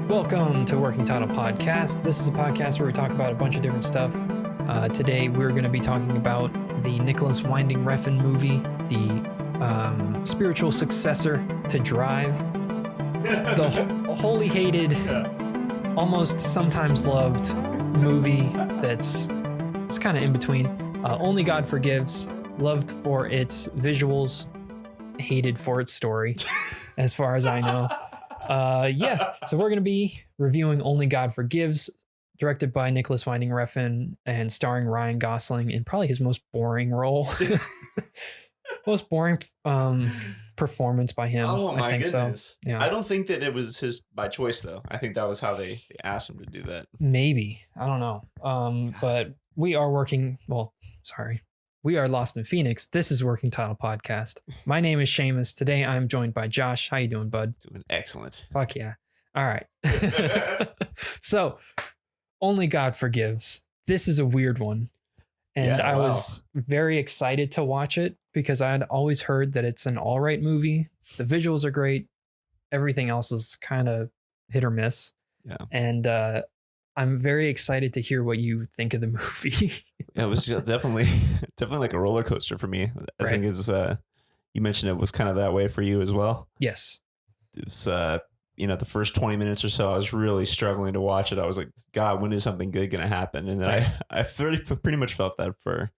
Welcome to Working Title Podcast. This is a podcast where we talk about a bunch of different stuff. Today we're going to be talking about the Nicholas Winding Refn movie, the spiritual successor to Drive, the wholly hated, almost sometimes loved movie it's kind of in between. Only God Forgives, loved for its visuals, hated for its story, as far as I know. So we're going to be reviewing Only God Forgives, directed by Nicholas Winding Refn and starring Ryan Gosling in probably his most boring role. Most boring performance by him. Oh my goodness. So. Yeah. I don't think that it was his by choice though. I think that was how they asked him to do that. Maybe. I don't know. But we are We are Lost in Phoenix. This is Working Title Podcast. My name is Seamus. Today I'm joined by Josh. How you doing, bud? Doing excellent. Fuck yeah. All right. So, Only God Forgives. This is a weird one. And I was very excited to watch it because I had always heard that it's an all right movie. The visuals are great. Everything else is kind of hit or miss. Yeah. And I'm very excited to hear what you think of the movie. Yeah, it was definitely like a roller coaster for me. I think is you mentioned it was kind of that way for you as well. Yes. It was the first 20 minutes or so I was really struggling to watch it. I was like, God, when is something good going to happen? And then I pretty much felt that for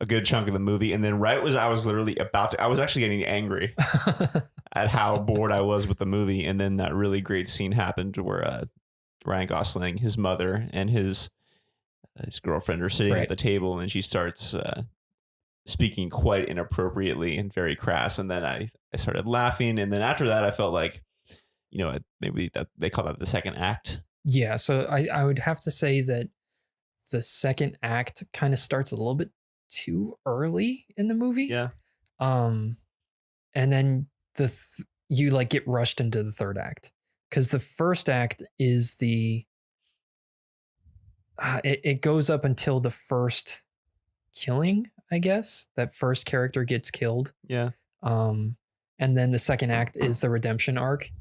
a good chunk of the movie. And then I was literally I was actually getting angry at how bored I was with the movie. And then that really great scene happened where Ryan Gosling, his mother, and his girlfriend are sitting at the table, and she starts speaking quite inappropriately and very crass. And then I started laughing. And then after that, I felt like, maybe that they call that the second act. Yeah. So I would have to say that the second act kind of starts a little bit too early in the movie. Yeah. And then you get rushed into the third act. Because the first act is it goes up until the first killing, I guess. That first character gets killed. Yeah. And then the second act is the redemption arc.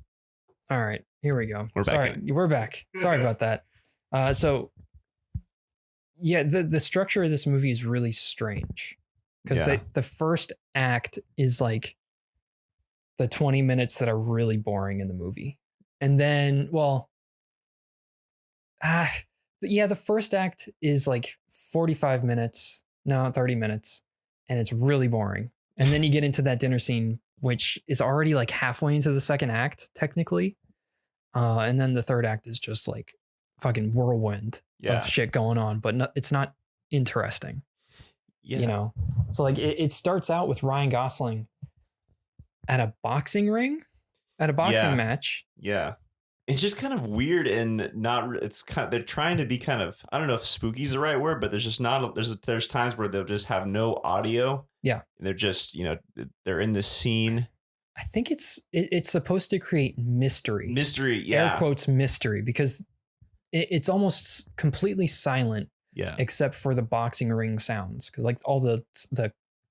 All right, here we go. We're back. Sorry about that. So yeah, the structure of this movie is really strange. Because the first act is like the 20 minutes that are really boring in the movie. And then, the first act is like 45 minutes, 30 minutes, and it's really boring. And then you get into that dinner scene, which is already like halfway into the second act, technically. And then the third act is just like fucking whirlwind of shit going on, but it's not interesting. Yeah. So like it starts out with Ryan Gosling at a boxing ring. At a boxing match. Yeah. It's just kind of weird and they're trying to be kind of, I don't know if spooky is the right word, but there's just there's times where they'll just have no audio. Yeah. And they're just, they're in this scene. I think it's supposed to create mystery. Mystery. Yeah. Air quotes mystery, because it's almost completely silent. Yeah. Except for the boxing ring sounds. Cause like all the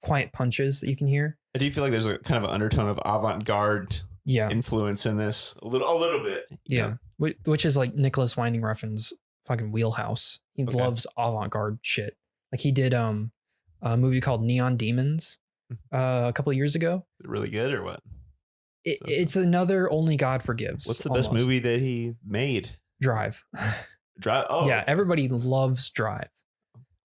quiet punches that you can hear. I do feel like there's a kind of an undertone of avant-garde influence in this a little bit. Yeah. Which is like Nicholas Winding Refn's fucking wheelhouse. He loves avant-garde shit. Like he did a movie called Neon Demons a couple of years ago. Really good or what? It's another Only God Forgives. What's the best movie that he made? Drive. Drive. Oh yeah. Everybody loves Drive.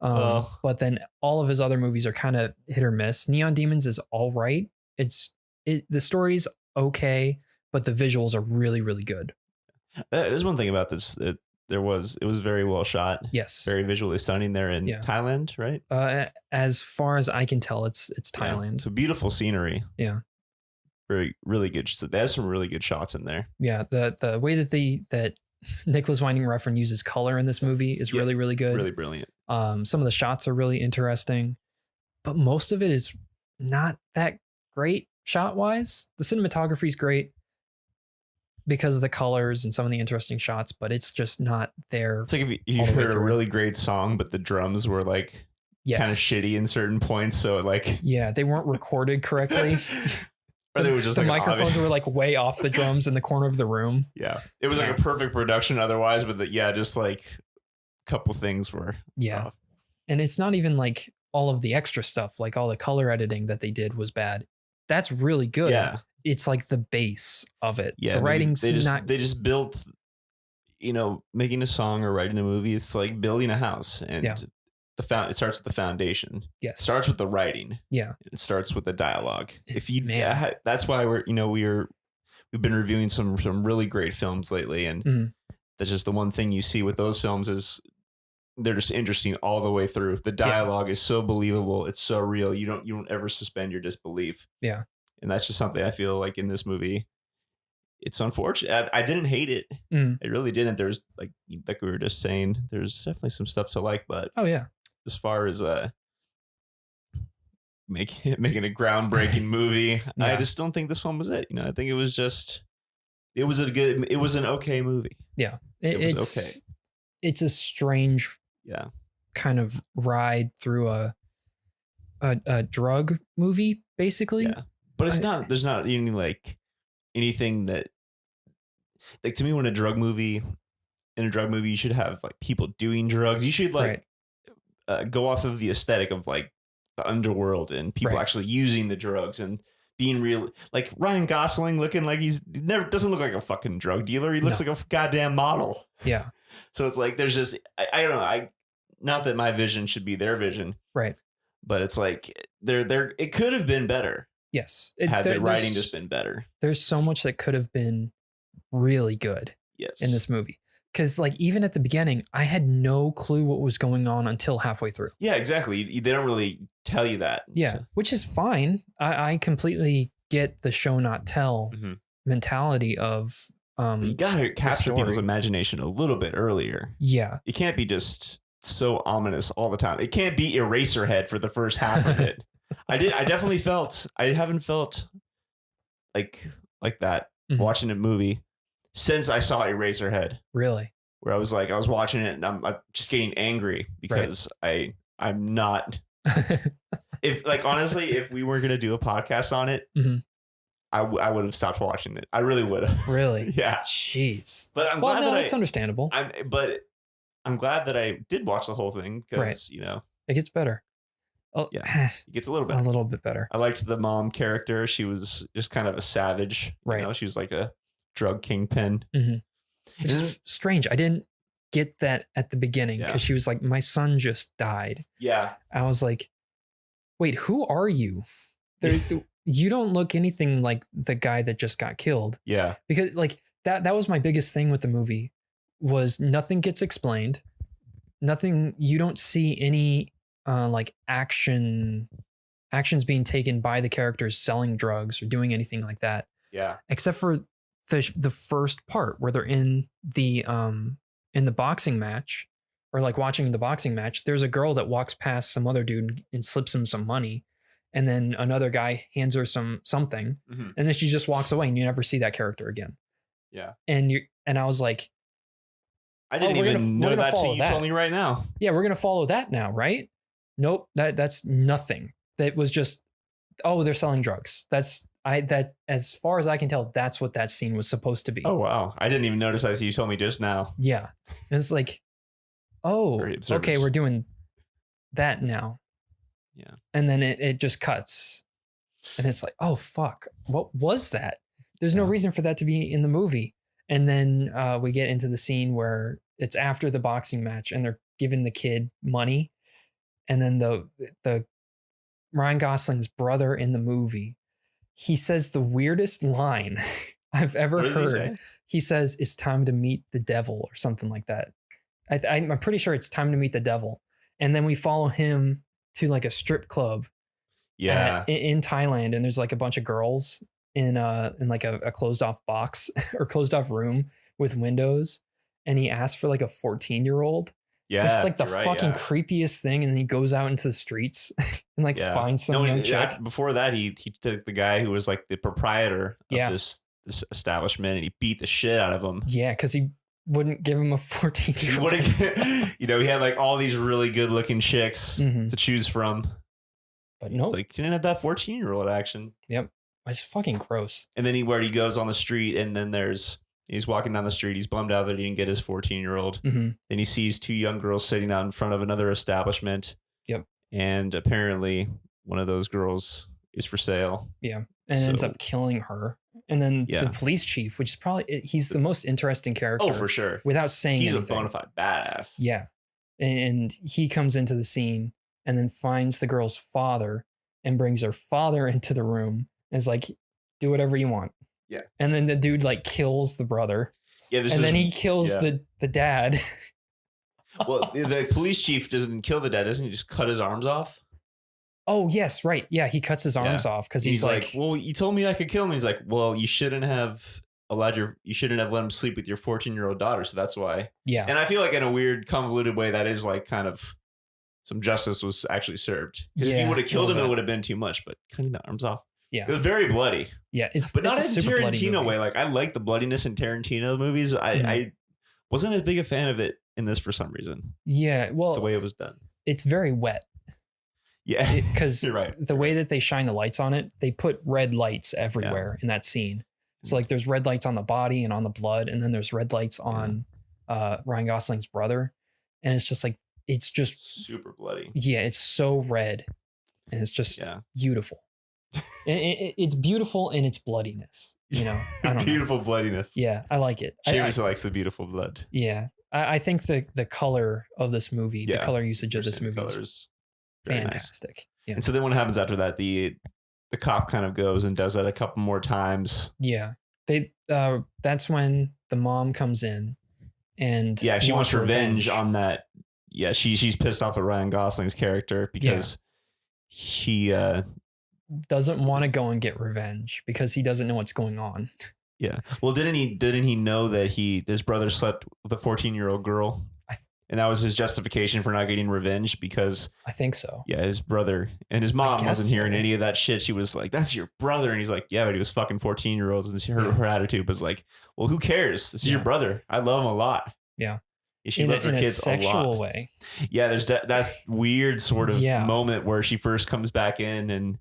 But then all of his other movies are kind of hit or miss. Neon Demons is all right. The story's okay, but the visuals are really, really good. There's one thing about this. It was very well shot. Yes. Very visually stunning there in Thailand, right? As far as I can tell, it's Thailand. So beautiful scenery. Yeah. Very, really good. So there's some really good shots in there. Yeah. The way that Nicholas Winding Refn uses color in this movie is really, really good. Really brilliant. Some of the shots are really interesting, but most of it is not that great shot wise. The cinematography is great because of the colors and some of the interesting shots, but it's just not there. It's like if you heard a really great song, but the drums were like kind of shitty in certain points. So they weren't recorded correctly. Or they were just the like microphones were like way off the drums in the corner of the room. Yeah, it was like a perfect production otherwise, but just like a couple things were off. And it's not even like all of the extra stuff, like all the color editing that they did was bad. That's really good. Yeah, it's like the base of it. Yeah, the writing's they not. just built, making a song or writing a movie. It's like building a house, and it starts with the foundation. Yes, it starts with the writing. Yeah, it starts with the dialogue. If you, Man. That's why we've been reviewing some really great films lately, and that's just the one thing you see with those films is they're just interesting all the way through. The dialogue is so believable. It's so real. You don't ever suspend your disbelief. Yeah. And that's just something I feel like in this movie, it's unfortunate. I didn't hate it. I really didn't. There's like we were just saying, there's definitely some stuff to like, but as far as making a groundbreaking movie, I just don't think this one was it. I think it was an okay movie. Yeah. It was okay. It's a strange kind of ride through a drug movie, basically. Yeah. But there's not any like anything that, like, to me, when in a drug movie, you should have like people doing drugs. You should like go off of the aesthetic of like the underworld and people actually using the drugs and being real. Like Ryan Gosling looking like he doesn't look like a fucking drug dealer. He looks like a goddamn model. Yeah. So it's like, there's just, I don't know. Not that my vision should be their vision. Right. But it's like it could have been better. Yes. Had the writing just been better. There's so much that could have been really good in this movie. Because like even at the beginning, I had no clue what was going on until halfway through. Yeah, exactly. They don't really tell you that. Yeah, which is fine. I completely get the show not tell mentality of you gotta capture people's imagination a little bit earlier. Yeah. It can't be just so ominous all the time. It can't be Eraserhead for the first half of it. I haven't felt like that watching a movie since I saw Eraserhead. Really? Where I was watching it and I'm just getting angry because I'm not. Honestly, if we were going to do a podcast on it, I would have stopped watching it. I really would have. Really? Yeah. Jeez. But I'm glad that it's understandable. I'm glad that I did watch the whole thing because, it gets better. Oh, yeah. It gets a little bit better. I liked the mom character. She was just kind of a savage. Right. She was like a drug kingpin. It's strange. I didn't get that at the beginning because she was like, my son just died. Yeah. I was like, wait, who are you? You don't look anything like the guy that just got killed. Yeah. Because like that was my biggest thing with the movie was nothing gets explained. Nothing. You don't see any like actions being taken by the characters selling drugs or doing anything like that. Yeah. Except for the first part where they're in the boxing match or like watching the boxing match. There's a girl that walks past some other dude and slips him some money. And then another guy hands her something. And then she just walks away and you never see that character again. Yeah. And I was like, I didn't even know that till you told me right now. Yeah, we're going to follow that now, right? Nope. That's nothing. That was just, they're selling drugs. That as far as I can tell, that's what that scene was supposed to be. Oh, wow. I didn't even notice that. You told me just now. Yeah. And it's like, okay, we're doing that now. Yeah. And then it just cuts. And it's like, oh, fuck. What was that? There's no reason for that to be in the movie. And then we get into the scene where it's after the boxing match and they're giving the kid money. And then the Ryan Gosling's brother in the movie, he says the weirdest line I've ever heard. He says, it's time to meet the devil or something like that. I'm pretty sure it's time to meet the devil. And then we follow him to like a strip club in Thailand. And there's like a bunch of girls in like a closed off box or closed off room with windows. And he asks for like a 14-year-old. Yeah. It's like the fucking creepiest thing. And then he goes out into the streets and like finds some young chick. Before that, he took the guy who was like the proprietor of this establishment and he beat the shit out of him. Yeah. Because he wouldn't give him a 14-year-old. He had like all these really good looking chicks to choose from. But no, it's like, you didn't have that 14-year-old action. Yep. It's fucking gross. And then where he goes on the street, and then he's walking down the street. He's bummed out that he didn't get his 14-year-old. Mm-hmm. Then he sees two young girls sitting out in front of another establishment. Yep. And apparently one of those girls is for sale. Yeah. And ends up killing her. And then the police chief, which is probably, he's the most interesting character. Oh, for sure. Without saying he's anything. A bona fide badass. Yeah. And he comes into the scene and then finds the girl's father and brings her father into the room and is like, do whatever you want. Yeah. And then the dude like kills the brother. Yeah. Then he kills the dad. Well, the police chief doesn't kill the dad. Doesn't he just cut his arms off? Oh, yes. Right. Yeah. He cuts his arms off because he's like, well, you told me I could kill him. He's like, well, you shouldn't have let him sleep with your 14-year-old daughter. So that's why. Yeah. And I feel like in a weird, convoluted way, that is like kind of some justice was actually served. Because if you would have killed him, it would have been too much. But cutting the arms off. Yeah. It was very bloody. Yeah. But not it's in a Tarantino way. Like, I like the bloodiness in Tarantino movies. I wasn't as big a fan of it in this for some reason. Yeah. Well, it's the way it was done. It's very wet. Yeah. Because right. The way that they shine the lights on it, they put red lights everywhere in that scene. So like there's red lights on the body and on the blood. And then there's red lights on Ryan Gosling's brother. And it's just like, it's just super bloody. Yeah. It's so red. And it's just beautiful. It's beautiful in its bloodiness. You know, I don't beautiful bloodiness. Yeah, I like it. She also likes the beautiful blood. Yeah, I think the color of this movie, the color usage of this movie is fantastic. Nice. Yeah. And so then what happens after that? The cop kind of goes and does that a couple more times. Yeah, that's when the mom comes in, and she wants revenge on that. Yeah, she's pissed off at Ryan Gosling's character because he doesn't want to go and get revenge because he doesn't know what's going on. Yeah. Well, didn't he know that his brother slept with a 14-year-old girl? And that was his justification for not getting revenge because I think so. Yeah. His brother and his mom wasn't hearing any of that shit. She was like, that's your brother. And he's like, yeah, but he was fucking 14-year-olds. And her attitude was like, well, who cares? This is your brother. I love him a lot. Yeah. She loved her kids a sexual way. Yeah. There's that weird sort of moment where she first comes back in and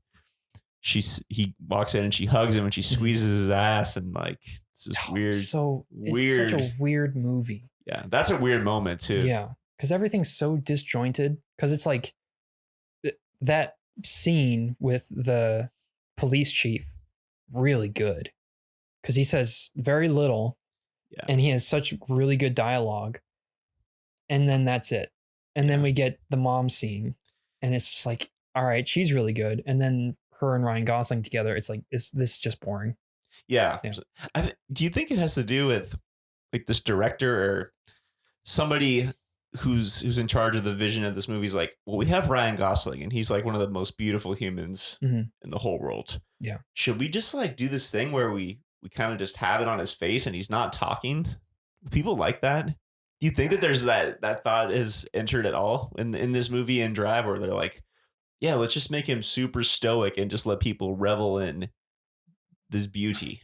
he walks in and she hugs him and she squeezes his ass and like it's just weird. It's such a weird movie. Yeah, that's a weird moment too. Yeah, because everything's so disjointed. Because it's like that scene with the police chief, really good. Because he says very little, and he has such really good dialogue. And then that's it. And then we get the mom scene, and it's just like, all right, she's really good. And then her and Ryan Gosling together, it's like, this is just boring. Yeah. Do you think it has to do with like this director or somebody who's in charge of the vision of this movie is like, well, we have Ryan Gosling and he's like one of the most beautiful humans in the whole world. Yeah. Should we just like do this thing where we kind of just have it on his face and he's not talking? People like that. Do you think that there's that thought is entered at all in this movie and Drive where they're like, yeah, let's just make him super stoic and just let people revel in this beauty.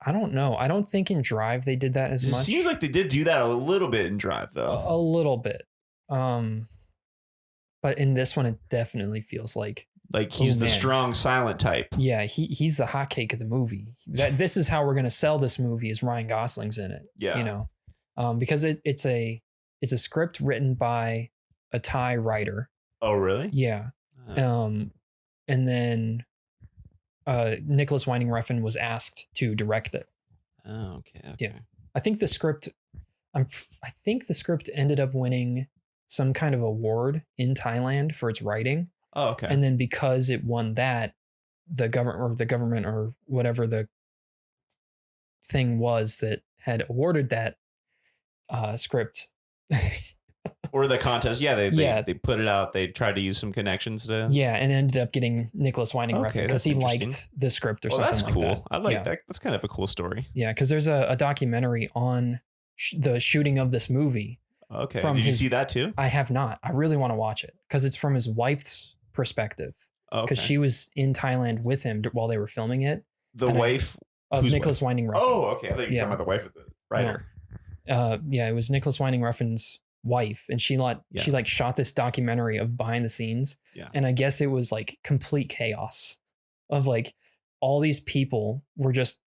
I don't know. I don't think in Drive they did that as much. It seems like they did do that a little bit in Drive, though. A little bit. But in this one, it definitely feels like he's the strong, silent type. Yeah, he's the hotcake of the movie. This is how we're going to sell this movie is Ryan Gosling's in it. Yeah, you know, because it's a script written by a Thai writer. Oh, really? Yeah. And then Nicholas Winding Refn was asked to direct it. Oh, okay. Yeah. I think the script ended up winning some kind of award in Thailand for its writing. Oh, okay. And then because it won that, the government or whatever the thing was that had awarded that script or the contest. Yeah, they put it out. They tried to use some connections to. Yeah, and ended up getting Nicholas Winding Refn because he liked the script or something that's like cool. that. I like that. That's kind of a cool story. Yeah, because there's a documentary on the shooting of this movie. Okay. Did you see that too? I have not. I really want to watch it because it's from his wife's perspective. Because she was in Thailand with him while they were filming it. The wife of Nicholas Winding Refn. Oh, okay. I thought you were talking about the wife of the writer. No. It was Nicholas Winding Refn's wife, and she shot this documentary of behind the scenes. Yeah. And I guess it was like complete chaos of like all these people were just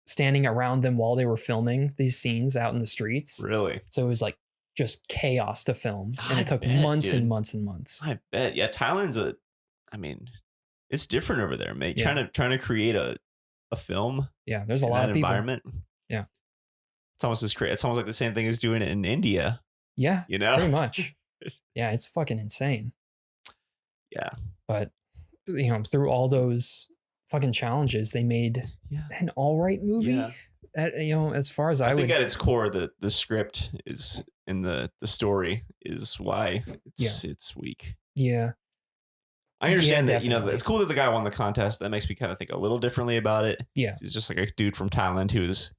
standing around them while they were filming these scenes out in the streets. Really? So it was like just chaos to film. And I it took bet, months dude. and months and months. I bet. Yeah, Thailand's it's different over there, mate. Yeah. Trying to create a film. Yeah, there's a in lot that of people. environment. Yeah. It's almost as crazy. It's almost like the same thing as doing it in India. Yeah, You know? pretty much. Yeah, it's fucking insane. Yeah. But through all those fucking challenges, they made an all right movie. Yeah. As far as I think would, at its core, the script is in the story is why it's weak. Yeah. I understand that, definitely. it's cool that the guy won the contest. That makes me kind of think a little differently about it. Yeah. He's just like a dude from Thailand who's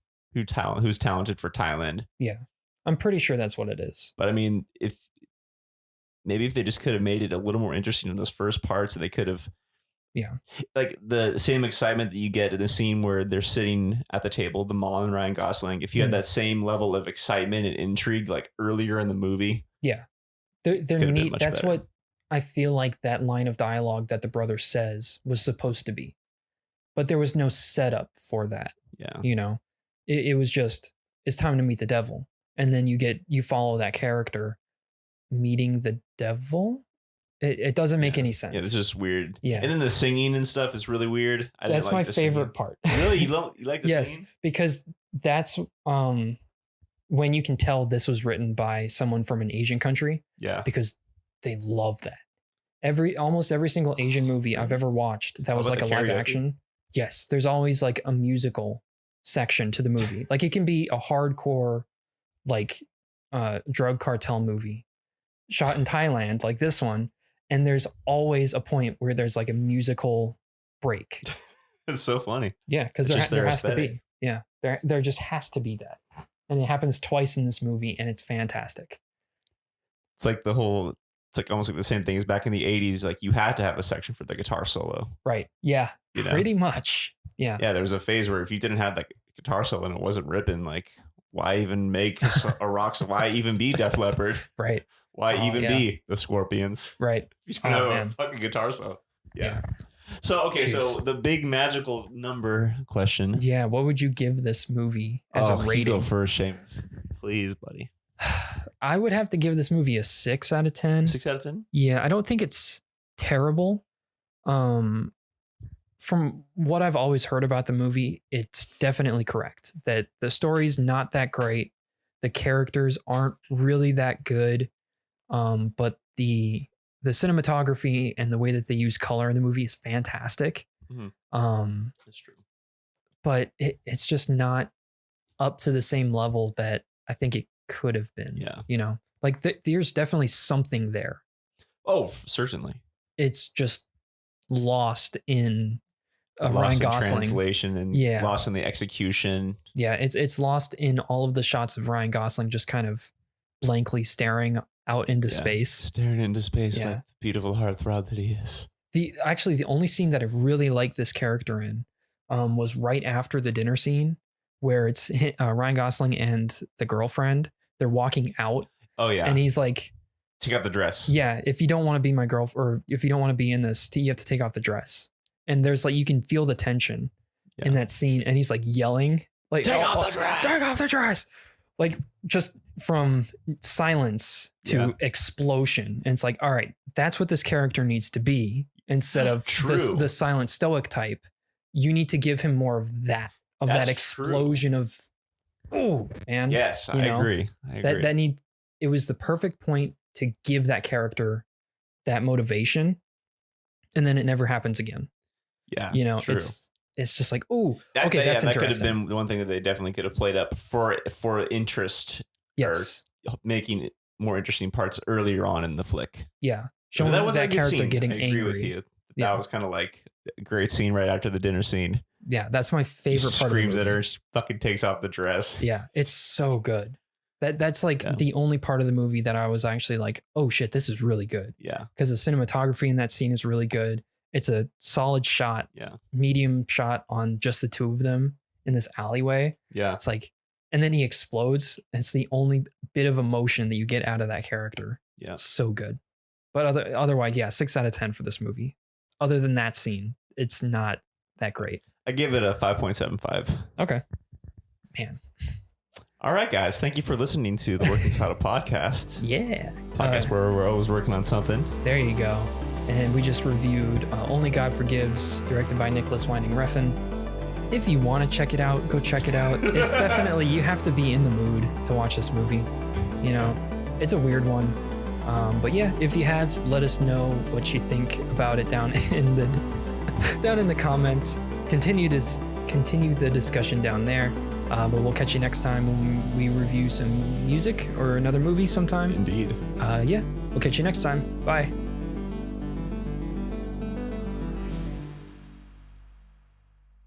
talented for Thailand. Yeah. I'm pretty sure that's what it is. But I mean, if they just could have made it a little more interesting in those first parts, and they could have, like the same excitement that you get in the scene where they're sitting at the table, the Maul and Ryan Gosling. If you had that same level of excitement and intrigue like earlier in the movie, they're neat. That's what I feel like that line of dialogue that the brother says was supposed to be, but there was no setup for that. Yeah, it was just, it's time to meet the devil, and then you follow that character meeting the devil. It doesn't make any sense. Yeah, it's just weird. Yeah, and then the singing and stuff is really weird. That's my favorite part. Really, you like the yes, singing? because that's when you can tell this was written by someone from an Asian country. Yeah, because they love that. Almost every single Asian movie I've ever watched that was like a live action. Yes, there's always like a musical section to the movie. Like it can be a hardcore like drug cartel movie shot in Thailand like this one, and there's always a point where there's like a musical break. It's so funny. Yeah, because there has to be. Yeah, there just has to be that. And it happens twice in this movie, and it's fantastic. It's like it's like almost like the same thing as back in the 80s. Like you had to have a section for the guitar solo. Right. Yeah. Pretty much. Yeah. Yeah. There was a phase where if you didn't have that guitar solo and it wasn't ripping, like why even make a rock song? Why even be Def Leppard? Right. Why even be the Scorpions? Right. You don't have a fucking guitar solo. Yeah. So, okay. Jeez. So the big magical number question. Yeah. What would you give this movie as a rating? You go first, Seamus. Please, buddy. I would have to give this movie a 6 out of 10. 6 out of 10? Yeah. I don't think it's terrible. From what I've always heard about the movie, it's definitely correct that the story's not that great. The characters aren't really that good. But the cinematography and the way that they use color in the movie is fantastic. Mm-hmm. That's true. But it's just not up to the same level that I think it could have been. Yeah. Like there's definitely something there. Oh, certainly. It's just lost in Ryan Gosling translation and lost in the execution. Yeah, it's lost in all of the shots of Ryan Gosling just kind of blankly staring out into space. Staring into space like the beautiful heartthrob that he is. The only scene that I really liked this character in was right after the dinner scene where it's Ryan Gosling and the girlfriend. They're walking out. Oh, yeah. And he's like, take off the dress. Yeah, if you don't want to be my girlfriend, or if you don't want to be in this, you have to take off the dress. And there's like, you can feel the tension in that scene. And he's like yelling, like, take off the dress. Take off the dress. Like just from silence to explosion. And it's like, all right, that's what this character needs to be. Instead of the silent stoic type, you need to give him more of that, that explosion of, oh, man. Yes, I agree. It was the perfect point to give that character that motivation. And then it never happens again. Yeah. It's just like, oh, okay, that's interesting. That could have been the one thing that they definitely could have played up for interest. Yes. Or making more interesting parts earlier on in the flick. Yeah. Showing that character getting angry. I agree with you. That was kind of like a great scene right after the dinner scene. Yeah, that's my favorite part. Screams at her, she fucking takes off the dress. Yeah, it's so good. That's like the only part of the movie that I was actually like, oh shit, this is really good. Yeah. Because the cinematography in that scene is really good. It's a solid shot. Yeah. Medium shot on just the two of them in this alleyway. Yeah. It's like, and then he explodes. It's the only bit of emotion that you get out of that character. Yeah. It's so good. But otherwise, 6 out of 10 for this movie. Other than that scene, it's not that great. I give it a 5.75. Okay. Man. All right, guys. Thank you for listening to the Working Title podcast. Yeah. Podcast where we're always working on something. There you go. And we just reviewed Only God Forgives, directed by Nicholas Winding Refn. If you want to check it out, go check it out. It's definitely, you have to be in the mood to watch this movie. You know, it's a weird one. But yeah, if you have, let us know what you think about it down in the comments. Continue the discussion down there. But we'll catch you next time when we review some music or another movie sometime. Indeed. Yeah, we'll catch you next time. Bye.